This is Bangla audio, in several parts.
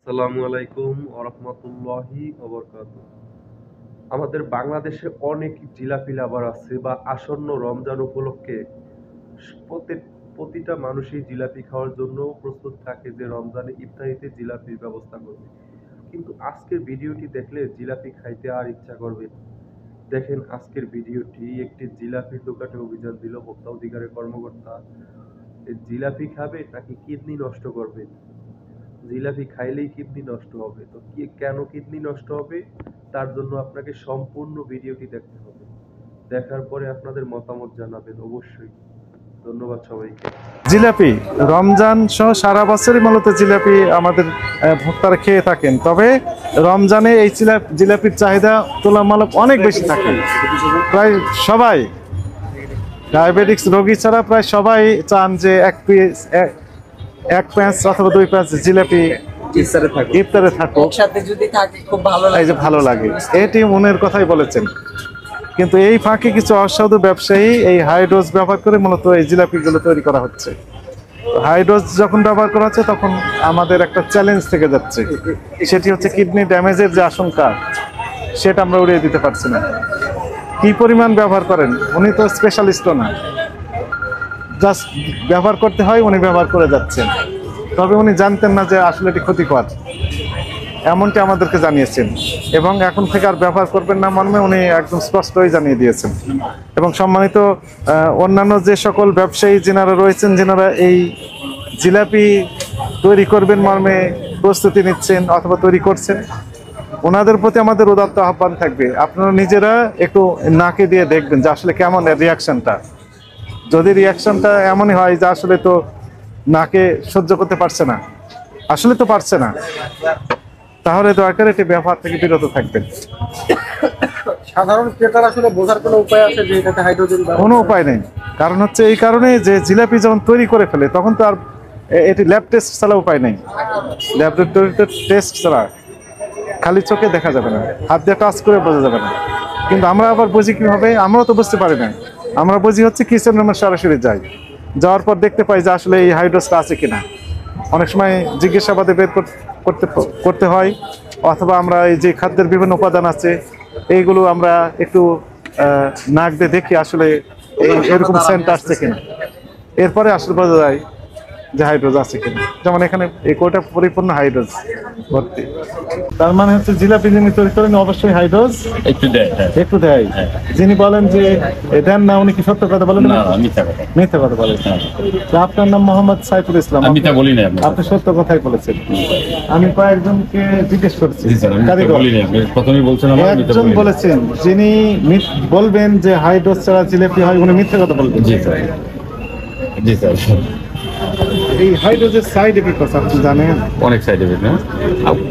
আসসালামু আলাইকুম ওয়া রাহমাতুল্লাহি ওয়া বারাকাতুহু। আমাদের বাংলাদেশে অনেক জিলাপি লাভার আছে বা আসন্ন রমজান উপলক্ষে প্রতি প্রতিটা মানুষই জিলাপি খাওয়ার জন্য প্রস্তুত থাকে যে রমজানে ইফতারিতে জিলাপির ব্যবস্থা করবে। কিন্তু আজকের ভিডিওটি দেখলে জিলাপি খাইতে আর ইচ্ছা করবে না। দেখেন আজকের ভিডিওটি একটি জিলাপির দোকানে অভিযান দিল ভোক্তা অধিকারের কর্মকর্তা। এই জিলাপি খাবে নাকি কিডনি নষ্ট করবে? জিলাপি খাইলেই কিডনি নষ্ট হবে। তো কেন কিডনি নষ্ট হবে তার জন্য আপনাকে সম্পূর্ণ ভিডিওটি দেখতে হবে। দেখার পরে আপনাদের মতামত জানাবেন অবশ্যই। ধন্যবাদ সবাইকে। জিলাপি রমজান সহ সারা বছরই মূলত জিলাপি আমাদের ভোক্তারা খেয়ে থাকেন, তবে রমজানে এই জিলাপির চাহিদা তুলনামূলক অনেক বেশি থাকে। প্রায় সবাই ডায়াবেটিক্স রোগী ছাড়া প্রায় সবাই চান যে এক প্যাঁচ অথবা দুই প্যাঁচ জিলাপি ইফতারে থাকুক, একসাথে যদি থাকে খুব ভালো লাগে। এই যে ভালো লাগে, এটি মনের কথাই বলেছেন। কিন্তু এই ফাঁকে কিছু অসাধু ব্যবসায়ী এই হাই ডোজ ব্যবহার করে মূলত এই জিলাপিগুলো তৈরি করা হচ্ছে। হাই ডোজ যখন ব্যবহার করা হচ্ছে তখন আমাদের একটা চ্যালেঞ্জ থেকে যাচ্ছে, সেটি হচ্ছে কিডনি ড্যামেজের যে আশঙ্কা সেটা আমরা উড়িয়ে দিতে পারছি না। কি পরিমাণ ব্যবহার করেন, উনি তো স্পেশালিস্টও না, জাস্ট ব্যবহার করতে হয়, উনি ব্যবহার করে যাচ্ছেন। তবে উনি জানতেন না যে আসলে এটি ক্ষতিকর, এমনটি আমাদেরকে জানিয়েছেন, এবং এখন থেকে আর ব্যবহার করবেন না মর্মে উনি একদম স্পষ্টই জানিয়ে দিয়েছেন। এবং সম্মানিত অন্যান্য যে সকল ব্যবসায়ী যিনারা রয়েছেন, যিনারা এই জিলাপি তৈরি করবেন মর্মে প্রস্তুতি নিচ্ছেন অথবা তৈরি করছেন, ওনাদের প্রতি আমাদের উদাত্ত আহ্বান থাকবে, আপনারা নিজেরা একটু নাকে দিয়ে দেখবেন যে আসলে কেমন রিয়াকশনটা। যদি রিয়াকশনটা এমনই হয় যে আসলে তো নাকে সহ্য করতে পারছে না, আসলে তো পারছে না, তাহলে দয়া করে এটি ব্যবহার থেকে বিরত থাকবেন। সাধারণ ক্রেতার আসলে বোঝার কোনো উপায় আছে যে এটাতে হাইড্রোজেন? কোনো উপায় নেই, কারণ হচ্ছে এই কারণে যে জিলাপি যখন তৈরি করে ফেলে তখন তো আর এটি ল্যাব টেস্ট ছাড়া উপায় নেই। ল্যাবরেটরিতে টেস্ট ছাড়া খালি চোখে দেখা যাবে না, হাত দিয়ে টাচ করে বোঝা যাবে না। কিন্তু আমরা আবার বুঝি কিভাবে, আমরাও তো বুঝতে পারি না। আমরা বুঝি হচ্ছে কিচেন রুমে সরাসরি যাই, যাওয়ার পর দেখতে পাই যে আসলে এই হাইড্রোজটা আছে কিনা। অনেক সময় জিজ্ঞাসাবাদে বের করতে হয়, অথবা আমরা এই যে খাদ্যের বিভিন্ন উপাদান আছে এইগুলো আমরা একটু নাক দিয়ে দেখি আসলে এরকম সেন্ট আসছে কিনা, এরপরে আসলে বোঝা যায় যে হাইড্রোজ আছে কিনা। যেমন এখানে এই কোটা পরিপূর্ণ হাইড্রোজ ভর্তি, তার মানে হচ্ছে জিলাপি যিনি তৈরি করেন অবশ্যই হাইড্রোজ একটু দেয়। যিনি বলেন যে দেন না, উনি কি সত্য কথা বলেন? মিথ্যা কথা বলেন। আপনার নাম মোহাম্মদ সাইফুল ইসলাম, আপনি সত্য কথাই বলেছেন। আমি কয়েকজনকে জিজ্ঞেস করছি, একজন বলেছেন যিনি বলবেন যে হাইড্রোজ ছাড়া জিলাপি হয়, উনি মিথ্যা কথা বলবেন। জি স্যার। এই হাইড্রোজের সাইড এফেক্ট আছে আপনি জানেন? অনেক সাইড এফেক্ট না,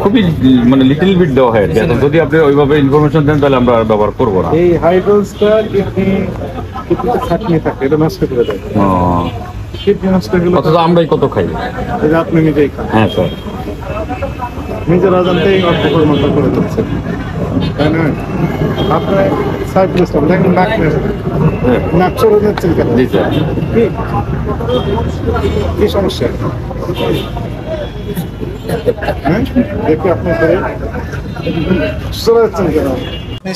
খুবই মানে লিটল বিট দেওয়া হয়। যদি আপনি ওইভাবে ইনফরমেশন দেন তাহলে আমরা ব্যবহার করবো না। এই হাইড্রোজটা কিডনিতে খাটনি থাকে, এটা নষ্ট করে দেয়। কিডনি নষ্ট হলে অথচ আমরাই কত খাই। এই যে আপনি নিজেই খান। হ্যাঁ স্যার, নিজের অজান্তেই অর্থ পরিমাণ করে দিচ্ছেন, তাই না? আপনার সাইফুল ইসলাম দেখেন নাক নাক চলে যাচ্ছেন কেন? জি স্যার। কি সমস্যা? হ্যাঁ, দেখে আপনি করে চলে যাচ্ছেন কেন?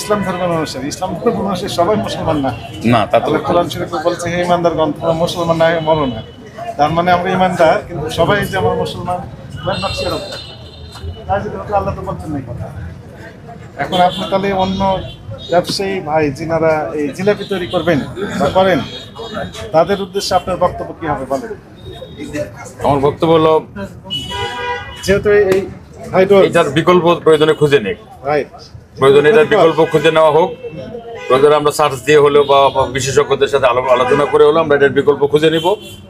ইসলাম ধর্মের মানুষের, ইসলাম ধর্মের মানুষের সবাই মুসলমান না। না, তা তো কোরআন শরীফে বলছে হে ইমানদার গ্রন্থ মুসলমান না মরো না। তার মানে আমরা ইমানদার, কিন্তু সবাই যে আমার মুসলমান আল্লাহ তো বলছেন এই কথা। এখন আপনি তাহলে অন্য ব্যবসায়ী ভাই যিনারা এই জিলাপি তৈরি করবেন বা করেন, তাদের উদ্দেশ্যে আপনার বক্তব্য কি হবে বলেন? আমার বক্তব্য হলো, যেহেতু এই হাইড্রোজ এটার বিকল্প প্রয়োজনে খুঁজে নেই, রাইট, প্রয়োজনে এটার বিকল্প খুঁজে নেওয়া হোক। প্রয়োজনে আমরা সার্চ দিয়ে হলেও বা বিশেষজ্ঞদের সাথে আলোচনা করে হলেও আমরা এটার বিকল্প খুঁজে নিব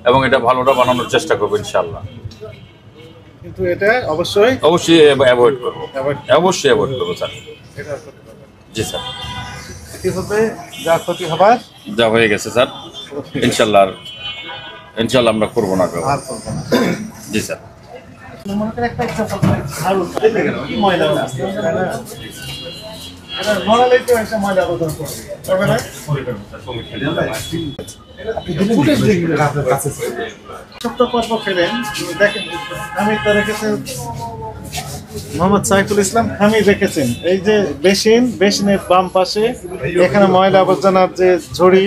এবং এটা ভালোটা বানানোর চেষ্টা করবো ইনশাআল্লাহ। কিন্তু এটা অবশ্যই অ্যাভয়েড করবো, অবশ্যই অ্যাভয়েড করবো স্যার। জি স্যার। কি হবে যা ক্ষতি হবার যা হয়ে গেছে স্যার, ইনশাআল্লাহ আমরা করবো না। জি স্যার। মনে করে একটা এক্সাম্পল ময়লা নড়ালেই তো একটা ময়লা আবেদন করবে না। ছোট্ট পর্ব খেলেন, দেখেন আমি তো রেখেছি মোহাম্মদ সাইফুল ইসলাম খামির রেখেছেন। এই যে বেসিনের বাম পাশে এখানে ময়লা আবর্জনার যে ঝুড়ি,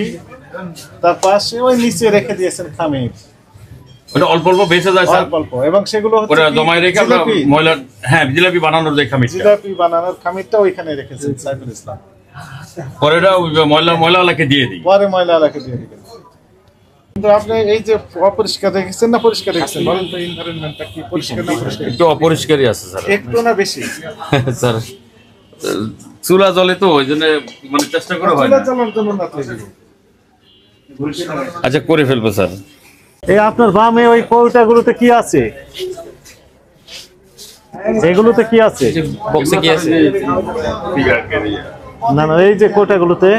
তার পাশে ওই নিচে রেখে দিয়েছেন খামির ওটা অল্প অল্প বেঁচে যায় স্যার, অল্প অল্প, এবং সেগুলো হচ্ছে ওটা কি? জমায় রেখে আমরা জিলাপি। ময়লা, হ্যাঁ জিলাপি বানানোর যে খামিরটা, জিলাপি বানানোর খামিরটা ওইখানে রেখেছেন সাইফুল ইসলাম। পরে এটা ওই ময়লাওয়ালাকে দিয়ে দিই। পরে ময়লা এলাকা দিয়ে দিবেন। কিন্তু আপনি এই যে অপরিষ্কার রেখেছেন না পরিষ্কার রেখেছেন বলেন তো, এনভায়রনমেন্টটা কি পরিষ্কার না পরিষ্কার? একটু অপরিষ্কারই আছে স্যার। একটু না বেশি? স্যার চুলা জলে তো ওই জন্য মানে চেষ্টা করে হয় না। চুলা চালানোর জন্য না তো এগুলো। আচ্ছা করে ফেলবো স্যার। এই আপনার বামে ওই কৌটাগুলোতে কি আছে? এগুলোতে কি আছে? বক্সে কি আছে? না না, এই যে কোটাগুলোতে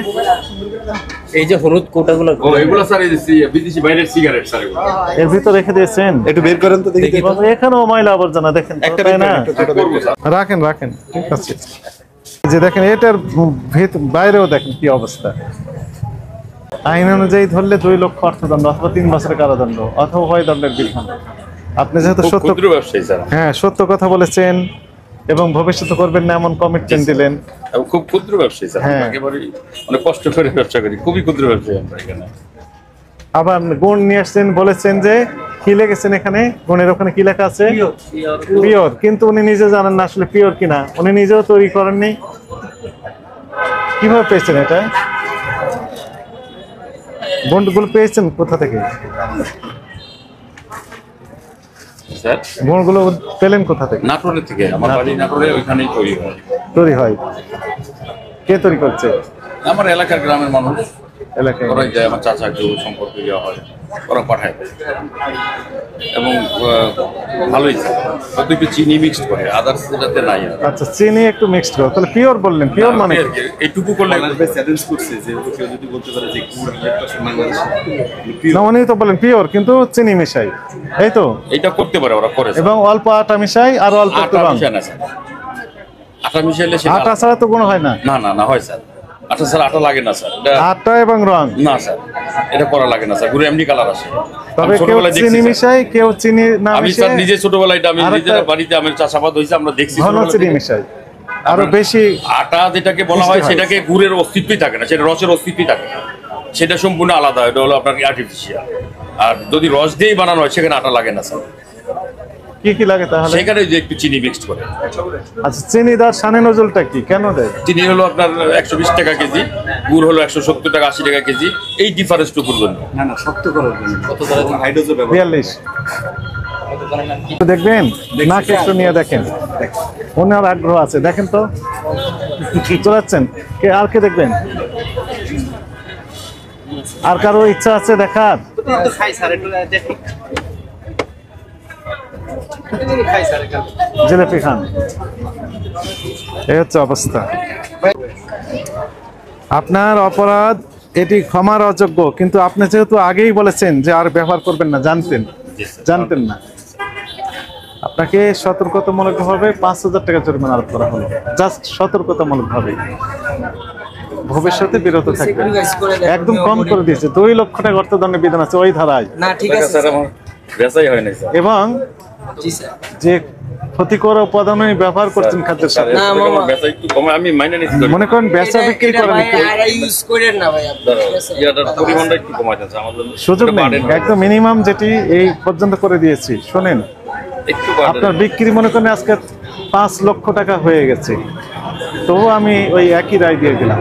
এই যে হলুদ কোটাগুলো ও এগুলো স্যার এই যে বিদেশি বাইরের সিগারেট স্যার এগুলো। এর ভিতর রেখে দিয়েছেন। একটু বের করেন তো দেখি। এখানেও ময়লা আবর্জনা দেখেন তো, তাই না? করবো স্যার। রাখেন রাখেন, ঠিক আছে। এই যে দেখেন এটার বাইরেও দেখেন কি অবস্থা। আইন অনুযায়ী ধরলে 2 লক্ষ অর্থদণ্ড অথবা 3 বছরের কারাদণ্ড অথবা হয় দণ্ডের বিধান। আপনি যেহেতু খুব সত্য, ক্ষুদ্র ব্যবসায়ী স্যার, হ্যাঁ সত্য কথা বলেছেন এবং ভবিষ্যতে করবেন না এমন কমিটমেন্ট দিলেন। এবং খুব ক্ষুদ্র ব্যবসায়ী স্যার, হ্যাঁ। একেবারে অনেক কষ্ট করে ব্যবসা করি, খুবই ক্ষুদ্র ব্যবসায়ী আমরা এখানে। আবার গুণ নিয়ে আসছেন, বলেছেন যে কি লিখেছেন এখানে, গুণের ওখানে কি লেখা আছে? পিওর, কিন্তু উনি নিজে জানেন না আসলে পিওর কিনা, উনি নিজেও তৈরি করেননি। কিভাবে পেয়েছেন এটা? গুণগুলো পেয়েছেন কোথা থেকে? স্যার গুণগুলো পেলেন কোথা থেকে? নাটোরের থেকে, আমার বাড়ি নাটোরে, ওইখানেই তৈরি হয়। তৈরি হয় কে তৈরি করছে? আমার এলাকার গ্রামের মানুষ, এলাকায় ওরাই যায়, আমার চাচা কেউ সম্পর্কে দেওয়া হয়, ওরা পাঠায়। এবং ভালোই স্যার, একটু চিনি মিক্সড করে, আদার্স এটাতে নাই আর। আচ্ছা, চিনি একটু মিক্সড করো, তাহলে পিওর বললেন। পিওর মানে আর কি, এইটুকু করলে না, উনি তো বলেন পিওর কিন্তু চিনি মিশাই, এই তো? এইটা করতে পারে, ওরা করে স্যার। এবং অল্প আটা মিশাই আর অল্প একটু আটা রং। মিশায় না স্যার, আটা মিশাইলে সেটা আটা ছাড়া তো গুণ হয় না। না না না হয় স্যার, আটা স্যার আটা লাগে না স্যার, এটা আটা এবং রং না স্যার, এটা করা লাগে না স্যার, গুড়ে এমনি কালার আসে। তবে আমি কেউ ছোটবেলায় দেখছি চিনি স্যার। মিশাই, কেউ চিনি না আমি মিশাই, স্যার নিজে ছোটবেলায় এটা আমি আরেকটা- নিজের বাড়িতে আমার চাষাবাদ হয়েছে, আমরা দেখছি ঘন ছোটবেলা চিনি থেকে। মিশাই আরো বেশি। আটা যেটাকে বলা হয় মিষ্টি হয়। সেটাকে গুড়ের অস্তিত্বই থাকে না, সেটা রসের অস্তিত্বই থাকে না, সেটা সম্পূর্ণ আলাদা, এটা হলো আপনার আর্টিফিশিয়াল। আর যদি রস দিয়েই বানানো হয় সেখানে আটা লাগে না স্যার, কি কি লাগে তাহলে? সেখানে যে একটু চিনি মিক্সড করে। আচ্ছা, চিনি দেওয়ার সানে নজলটা কি, কেন দেয়? চিনি হলো আপনার 120 টাকা কেজি, গুড় হলো 170 টাকা 80 টাকা কেজি, এই ডিফারেন্সটুকুর জন্য। 42 দেখবেন, নাক একটু নিয়ে দেখেন, ওনার আগ্রহ আছে, দেখেন তো চলাচ্ছেন কে, আর কে দেখবেন? আর কারো ইচ্ছা আছে দেখার? জিলাপি খান, এই হচ্ছে অবস্থা। আপনার অপরাধ, এটি ক্ষমার অযোগ্য, কিন্তু আপনি যেহেতু আগেই বলেছেন যে আর ব্যবহার করবেন না, জানতেন না, আপনাকে সতর্কতামূলকভাবে 5,000 টাকা জরিমানা আরোপ করা হলো, জাস্ট সতর্কতামূলকভাবে। ভবিষ্যতে বিরত থাকবেন। একদম কম করে দিয়েছে, 2 লক্ষ টাকা অর্থদণ্ডের বিধান আছে ওই ধারায়। না ঠিক আছে স্যার আমার বেচাই হয় না স্যার। এবং জি স্যার। যে ক্ষতিকর উপাদান ব্যবহার করছেন খাদ্যের সাথে, না, মামা। বেচা একটু কমে, আমি মাইনে নিচ্ছি। মনে করেন বেচা বিক্রি করেন, ইউজ করেন না ভাই আপনি, ঠিক আছে? ইয়াটার পরিমাণটা একটু কমাই দেন স্যার, আমার জন্য সুযোগ একটু নেই, বাড়েন। একদম মিনিমাম যেটি এই পর্যন্ত করে দিয়েছি। শোনেন, একটু বাড়েন। আপনার বিক্রি মনে করেন আজকে 5 লক্ষ টাকা হয়ে গেছে, তবু আমি ওই একই রায় দিয়ে দিলাম,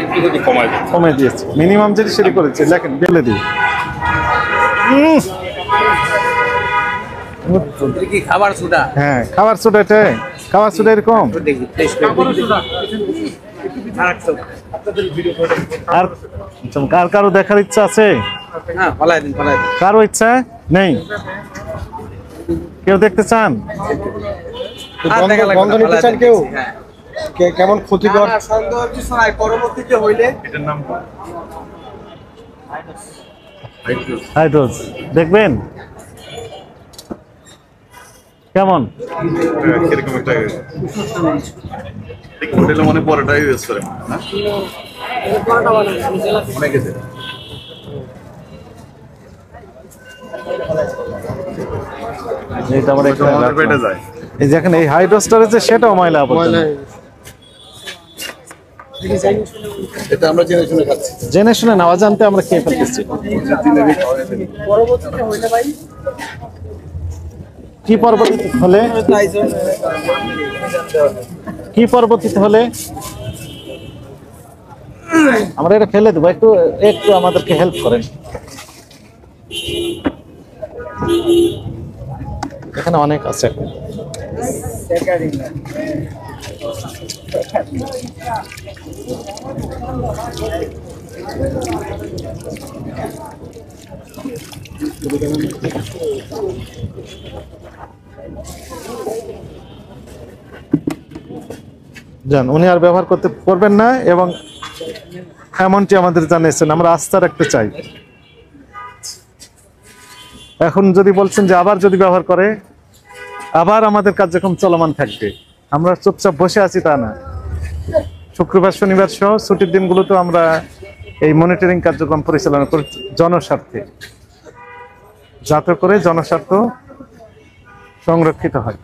একটু যদি কমাই দেন। কমে দিয়েছি, মিনিমাম যেটি সেটি করেছি। লেখেন, বেলে দিই। এটা কি খাবার সুদা? হ্যাঁ, খাবার সোডা, এটা খাবার সোডা এরকম। দেখি টেস্ট করে। আর কার কারো দেখার ইচ্ছা আছে? হ্যাঁ, ফলাই দিন, ফলাই দিন। কারো ইচ্ছা নেই? কেউ দেখতে চান? আর দেখা লাগবে গন্ধ না, নিতে ফলাই চান দিন। কেউ? হ্যাঁ। কেমন ক্ষতিকর? না, সন্দেহ কিছু নাই, পরবর্তীতে হইলে হাইড্রোজ দেখবেন কেমন? এরকম একটা হোটেলে মনে পরোটাই ইউজ করে না অনেকে এটা আমার এখানে আমাদের পেটে রাখলাম। যায় এই যে এখন এই হাইড্রোস্টার আছে সেটাও ময়লা আবর্জনা। এটা আমরা জেনে শুনে খাচ্ছি। জেনে শুনে না অজান্তে আমরা খেয়ে ফেলতেছি। পরবর্তীতে হইলে ভাই কি পরবর্তীতে হলে আমরা এটা ফেলে দেবো, একটু একটু আমাদেরকে হেল্প করেন। এখানে অনেক আছে। যান, উনি আর ব্যবহার করবেন না এবং এমনটি আমাদের জানিয়েছেন, আমরা আস্থা রাখতে চাই। এখন যদি বলছেন যে আবার যদি ব্যবহার করে আবার আমাদের কার্যক্রম চলমান থাকবে, আমরা চুপচাপ বসে আছি তা না। শুক্রবার শনিবার সহ ছুটির দিনগুলোতে আমরা এই মনিটরিং কার্যক্রম পরিচালনা করি জনস্বার্থে, যাতে করে জনস্বার্থ সংরক্ষিত হয়।